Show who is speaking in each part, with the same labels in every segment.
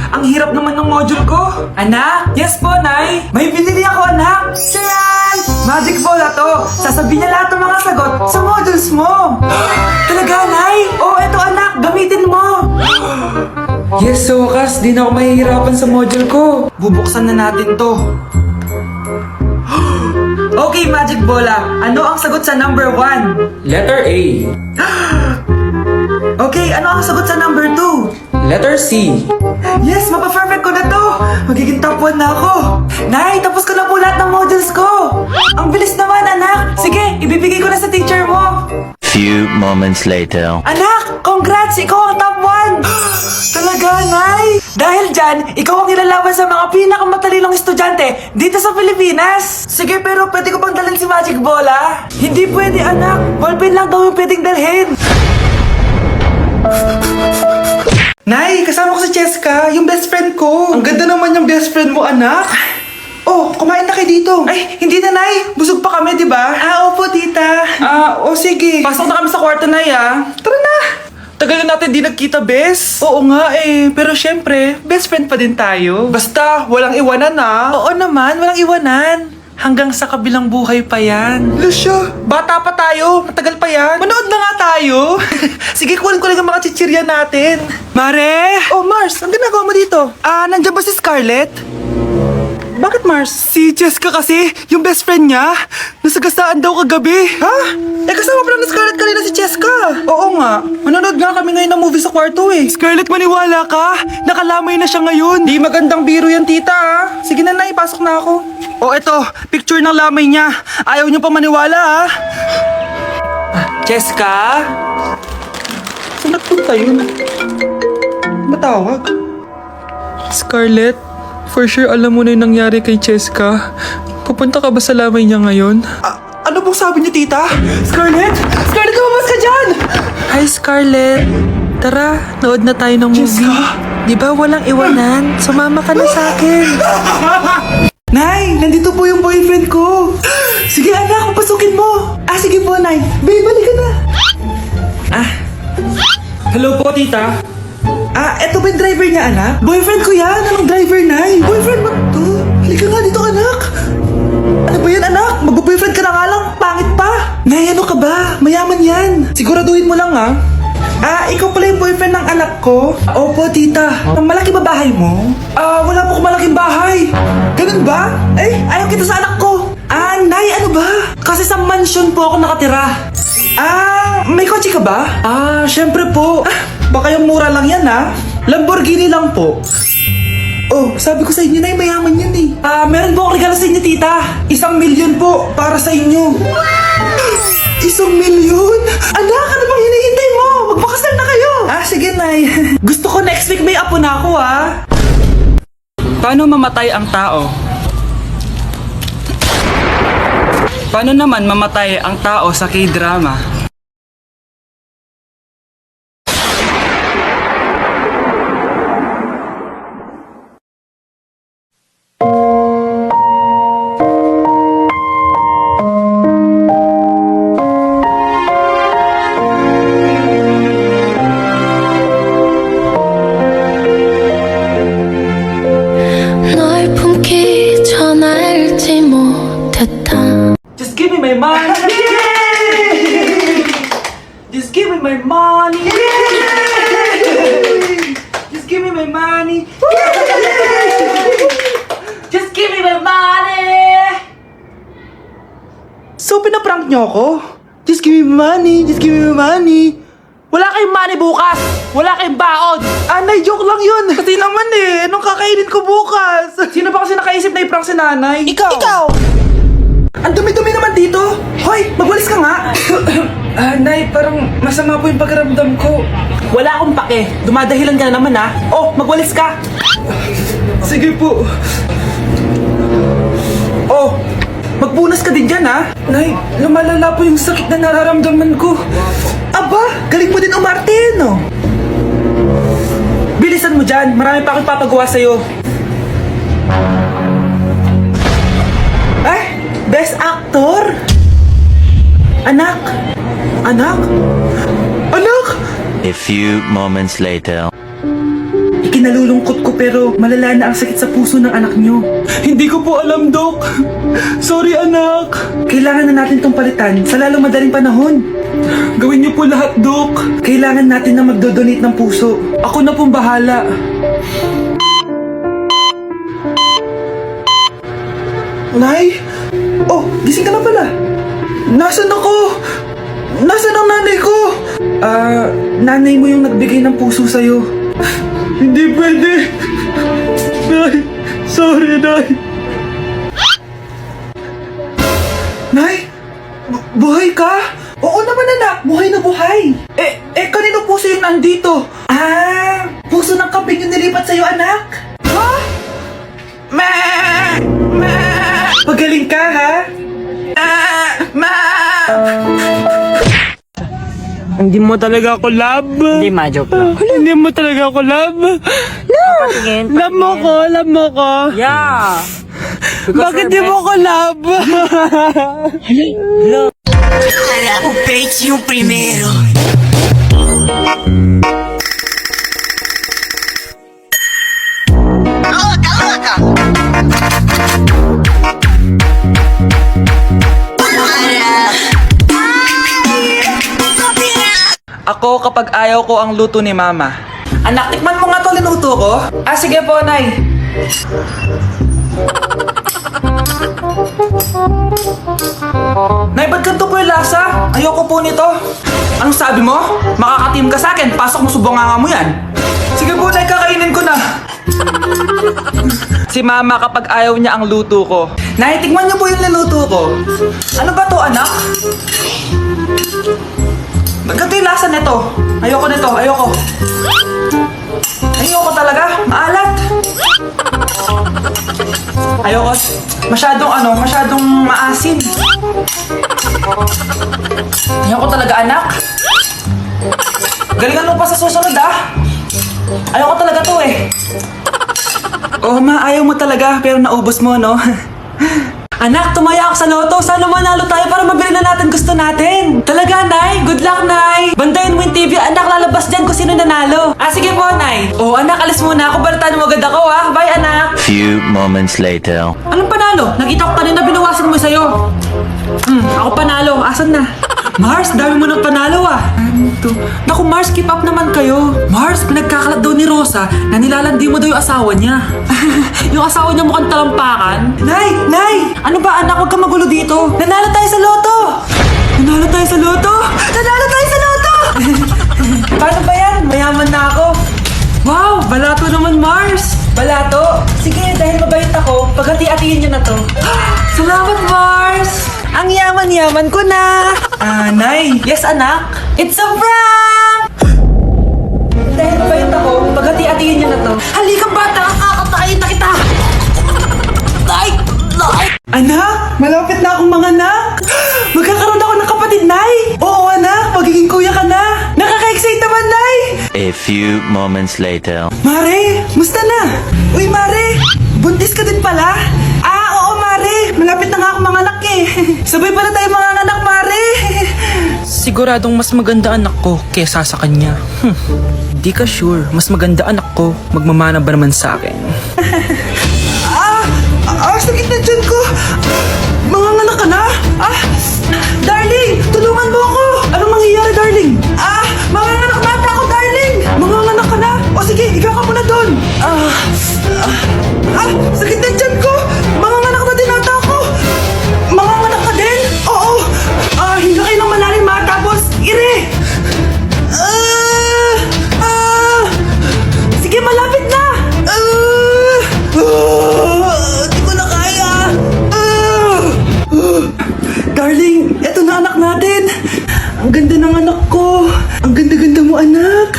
Speaker 1: Ang hirap naman ng module ko. Anak? Yes po, Nay. May binili ako, anak. Tiyan! Magic bola to. Sasabihin niya lahat ng mga sagot sa modules mo. Talaga, Nay? Oh, eto anak. Gamitin mo. Yes, sa wakas, di na ako mahihirapan sa module ko. Bubuksan na natin to. Okay, Magic Bola. Ano ang sagot sa number 1?
Speaker 2: Letter A.
Speaker 1: Okay, ano ang sagot sa number 2?
Speaker 2: Letter C.
Speaker 1: Yes, mapa-perfect ko na to. Magiging top 1 na ako. Nay, tapos ko na po lahat ng modules ko. Ang bilis naman, anak. Sige, ibibigay ko na sa teacher mo.
Speaker 3: Few moments later.
Speaker 1: Anak, congrats! Ikaw ang top 1! Talaga, Nay! Dahil dyan, ikaw ang ilalaban sa mga pinakamatalinong estudyante dito sa Pilipinas! Sige, pero pwede ko bang dalhin si Magic Bola? Hindi pwede, anak! Ballpen lang daw yung pwedeng dalhin! Nay, kasama ko si Cheska, yung best friend ko! Ang ganda naman yung best friend mo, anak! Oh, kumain na kayo dito. Ay, hindi na, Nay. Busog pa kami, di ba? Opo, tita. Sige. Pasok na kami sa kwarto, Nay, Tara na. Tagal na natin di nagkita, bes. Oo nga eh. Pero syempre, best friend pa din tayo. Basta, walang iwanan Oo naman, walang iwanan. Hanggang sa kabilang buhay pa yan. Lucia, bata pa tayo. Matagal pa yan. Manood na nga tayo. Sige, kunin ko lang ang mga chichirya natin. Mare! Oh, Mars, ang ginagawa mo dito? Nandiyan ba si Scarlett? Bakit, Mars? Si Cheska kasi, yung best friend niya, nasagasaan daw kagabi. Ha? Kasama pala na Scarlett kanina si Cheska. Oo nga. Manonood nga kami ngayon ng movie sa kwarto eh. Scarlett, maniwala ka? Nakalamay na siya ngayon. Di magandang biro yan, tita. Sige na, Nay, pasok na ako. Oh, eto, picture ng lamay niya. Ayaw niyo pa maniwala, Cheska? Saan nagpunta yun? Matawag? Scarlett? For sure, alam mo na yung nangyari kay Cheska. Pupunta ka ba sa lamay niya ngayon? Ano bang sabi niya, tita? Scarlett! Scarlett, lumabas ka dyan! Hi, Scarlett. Tara, nood na tayo ng movie. Cheska? Di ba walang iwanan? Sumama ka na sa akin. Nay, nandito po yung boyfriend ko. Sige, anak, papasukin mo. Sige po, Nay. Babe, balik ka na. Hello po, tita. Eto ba yung driver niya, anak? Boyfriend ko yan! Anong driver, Nay? Boyfriend mo to? Halika nga dito, anak! Ano ba yan, anak? Mag-boyfriend ka na nga lang, pangit pa! Nay, ano ka ba? Mayaman yan! Siguraduhin mo lang, ikaw pala yung boyfriend ng anak ko? Opo, tita. Ang malaki ba bahay mo? Wala po akong malaking bahay. Ganun ba? Ayaw kita sa anak ko. Nay, ano ba? Kasi sa mansion po ako nakatira. May kotse ka ba? Syempre po. Baka yung mura lang yan, Lamborghini lang po. Oh, sabi ko sa inyo, Nay, mayaman yan eh. Meron po akong regalo sa inyo, tita. 1 milyon po para sa inyo. 1 milyon? Anak, ano bang hinihintay mo? Magpakasal na kayo. Sige, Nay. Gusto ko next week may apo na ako, Paano mamatay ang tao? Paano naman mamatay ang tao sa K-drama?
Speaker 4: 널 품기 전 알지 못했던
Speaker 1: Just give me my money. Just give me my money. Just give me my money. Just give me my money. So, pinaprank niyo ako? Just give me money. Just give me money. Wala kayong money bukas! Wala kayong baon! Nay, joke lang yun! Kasi naman anong kakainin ko bukas? Sino ba kasi nakaisip na i-prank si nanay? Ikaw! Ang dumi-dumi naman dito! Hoy, magwalis ka nga! Nay, parang masama po yung pakiramdam ko. Wala akong pake. Dumadahilan ka na naman, Oh, magwalis ka! Sige po. Oh, magpunas ka din dyan, Nay, lumalala po yung sakit na nararamdaman ko. Aba, galing mo din umarte, no? Bilisan mo dyan, marami pa akong papagawa sa'yo. Best actor? Anak?
Speaker 3: A few moments later.
Speaker 1: Ikinalulungkot ko pero malala na ang sakit sa puso ng anak nyo. Hindi ko po alam, Dok. Sorry, anak. Kailangan na natin tong palitan sa lalong madaling panahon. Gawin niyo po lahat, Dok. Kailangan natin na magdodonate ng puso. Ako na pong bahala. Nay? Oh, gising ka na pala. Nasaan ako? Nasaan ang nanay ko? Nanay mo yung nagbigay ng puso sa'yo. Hindi pwede. Nay, sorry, Nay. Nay? Buhay ka? Oo naman, anak. Buhay na buhay. Kanino puso yung nandito? Puso ng kambing yung nilipat sa'yo, anak. Ha? Ma! Ma! Pagaling ka, ha? Ma!
Speaker 2: Hindi mo talaga ako love.
Speaker 5: Hindi, ma-joke lang.
Speaker 2: Hindi mo talaga ako love.
Speaker 5: Patingin,
Speaker 2: Love mo ko, love mo ko.
Speaker 5: Yeah.
Speaker 2: Bakit di mo ko love?
Speaker 6: O peito yung primeiro. Louca, louca!
Speaker 1: Ako kapag ayaw ko ang luto ni Mama. Anak, tikman mo nga to linuto ko. Sige po, Nay. Nay, ba't ganito po yung lasa? Ayoko po nito. Anong sabi mo? Makakatim ka sa akin. Pasok mo subanganga mo yan. Sige po, Nay, kakainin ko na. Si Mama kapag ayaw niya ang luto ko. Nay, tikman niyo po yung linuto ko. Ano ba to, anak? Ganito yung lasa nito. Ayoko nito, ayoko. Ayoko talaga, maalat. Ayoko. Masyadong maasim. Ayoko talaga, anak. Galingan mo pa sa susunod, Ayoko talaga to eh. Oh, Ma, ayaw mo talaga pero naubos mo, no? Anak, tumaya ako sa loto. Sana manalo tayo para mabili na natin gusto natin. Talaga, Nay? Good luck, Nay. Bantayan mo yung TV. Anak, lalabas dyan kung sino nanalo. Sige po, Nay. Oh, anak, alis muna ako. Balitaan mo agad ako, Bye, anak.
Speaker 3: Few moments later.
Speaker 1: Anong panalo? Nakita ko kanina binawasan mo sa'yo. Ako panalo. Asan na? Mars, dami mo ng panalo, Naku, Mars, keep up naman kayo. Mars, pinagkakalat daw ni Rosa na nilalandi mo daw yung asawa niya. Yung asawa niya mukhang talampakan. Nay! Nay! Ano ba, anak? Huwag kang magulo dito. Nanalo tayo sa loto! Nanalo tayo sa loto! Nanalo tayo sa loto! Paano ba yan? Mayaman na ako. Wow! Balato naman, Mars! Balato? Sige, dahil mabait ako, paghati-hatiin niyo na to. Salamat, Mars! Ang yaman-yaman ko na! Nay! Yes, anak? It's a prank! Dahil mabait ako, paghati-hatiin niyo na to. Halika, bata! Kakatayin na kita! Nay! Nay! Anak! Malapit na akong manganak! Magkakaroon ako ng kapatid, Nay! Oo, anak! Magiging kuya ka na! Nakaka-excite naman, Nay!
Speaker 3: A few moments later.
Speaker 1: Mare! Musta na? Uy, Mare! Buntis ka din pala? Oo, Mare! Malapit na nga akong manganak eh! Sabay pala tayo manganak, Mare! Siguradong mas maganda anak ko kesa sa kanya. Di ka sure, mas maganda anak ko. Magmamana ba naman sa akin? Sakit na dyan ko! Manganganak ka na? Darling! Tulungan mo ako! Anong mangyayari, darling? Manganganak bata ako, darling! Manganganak ka na? O sige, higa ka muna doon! Sakit na dyan ko! Manganganak na din ata ako! Manganganak ka din? Oo! Hinga kayo ng malalim, tapos ire! Sige, malapit na! Di ko na kaya! Darling, eto na anak natin! Ang ganda ng anak ko! Ang ganda-ganda mo, anak!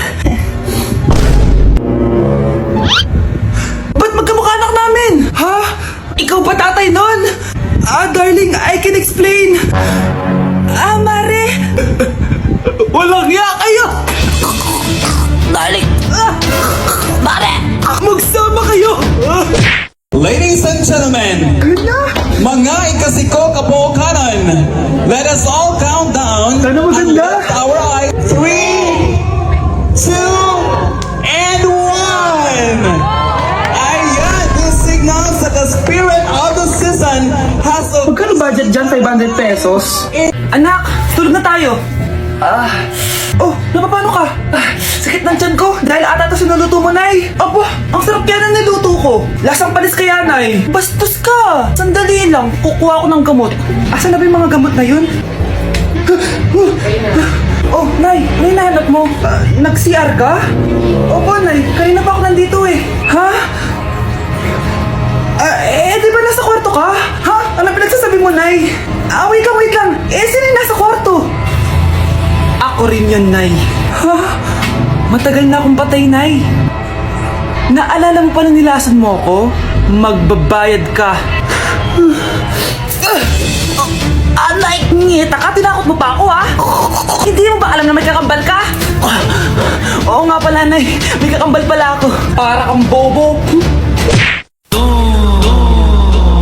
Speaker 1: Ba't magkamukha anak namin? Ha? Ikaw ba tatay nun? Darling, I can explain! Mare! Walang hiya kayo!
Speaker 6: Darling! Mare!
Speaker 1: Magsama kayo!
Speaker 7: Ladies and gentlemen, mga ikasiko kabukanan, let us all count down
Speaker 1: Sana maganda.
Speaker 7: and lift our eyes. 3, 2, and 1.
Speaker 1: budget dyan, 500 pesos. Anak, tulog na tayo. Oh, napapano ka? Sakit ng tiyan ko dahil ata ito sinuluto mo, Nay. Aba, ang sarap kaya ng niluto ko. Lasang panis kaya, Nay. Bastos ka. Sandali lang, kukuha ko ng gamot. Asan na ba yung mga gamot na yun? Oh, Nay, ano yung nahanap mo? Nag-CR ka? Opo, Nay, kanina pa ako nandito eh. Ha? Di ba nasa kwarto ka? Ha? Ano pinagsasabi mo, Nay? Wait lang. Sino yung nasa kwarto? Ako rin yun, Nay. Ha? Matagal na akong patay, Nay. Naalala mo pa na nilasan mo ako? Magbabayad ka. Nay, ngita ka, tinakot mo pa ako, ha? Hindi mo ba alam na may kakambal ka? Oo nga pala, Nay. May kakambal pala ako. Para kang bobo.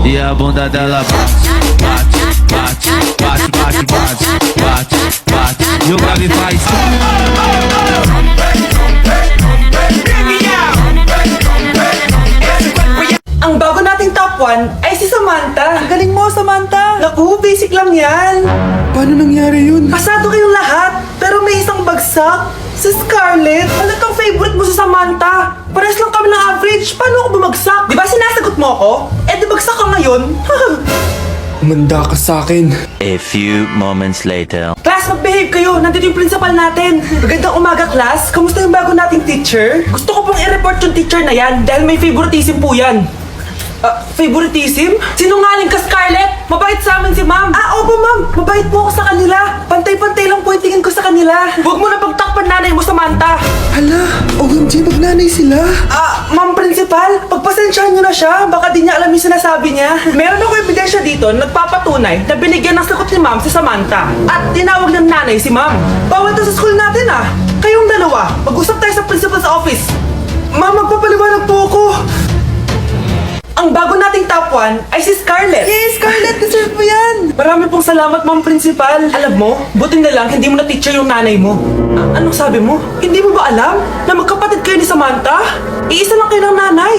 Speaker 3: E a bunda dela bate, bate, bate, bate, bate, bate, bate. E o grave faz.
Speaker 1: Ang bago nating top 1 ay si Samantha. Ang galing mo, Samantha. Naku, basic lang yan. Paano nangyari yun? Pasado kayong lahat, pero may isang bagsak. Si Scarlett, ano itong favorite mo sa Samantha? Pares lang kami ng average. Paano ako bumagsak? Di ba sinasagot mo ako? Di bagsak ka ngayon.
Speaker 2: Manda ka sa akin.
Speaker 3: A few moments later.
Speaker 1: Class, mag-behave kayo. Nandito yung principal natin. Magandang umaga, class. Kamusta yung bago nating teacher? Gusto ko pong i-report yung teacher na yan dahil may favoritism po yan. Favoritism? Sinungaling ka, Scarlett! Mabait sa amin si ma'am! Opo, ma'am! Mabait po ako sa kanila! Pantay-pantay lang po yung tingin ko sa kanila! Huwag mo na pagtakpan nanay mo, Samantha!
Speaker 2: Hala, OMG, magnanay sila.
Speaker 1: Ma'am Principal, pagpasensyahan niyo na siya. Baka di niya alam yung sinasabi niya. Meron ako ebidensya dito na nagpapatunay na binigyan ng sagot ni ma'am si Samantha. At tinawag ng nanay si ma'am. Bawal to sa school natin, Kayong dalawa, mag-usap tayo sa principal's office. Ma'am, magpapaliwanag po ako. Ang bago nating top 1 ay si Scarlett. Yes, Scarlett, deserve mo yan. Marami pong salamat, Ma'am Principal. Alam mo, buti na lang hindi mo na-teacher yung nanay mo. Anong sabi mo? Hindi mo ba alam na magkapatid kayo ni Samantha? Iisa lang kayo ng nanay.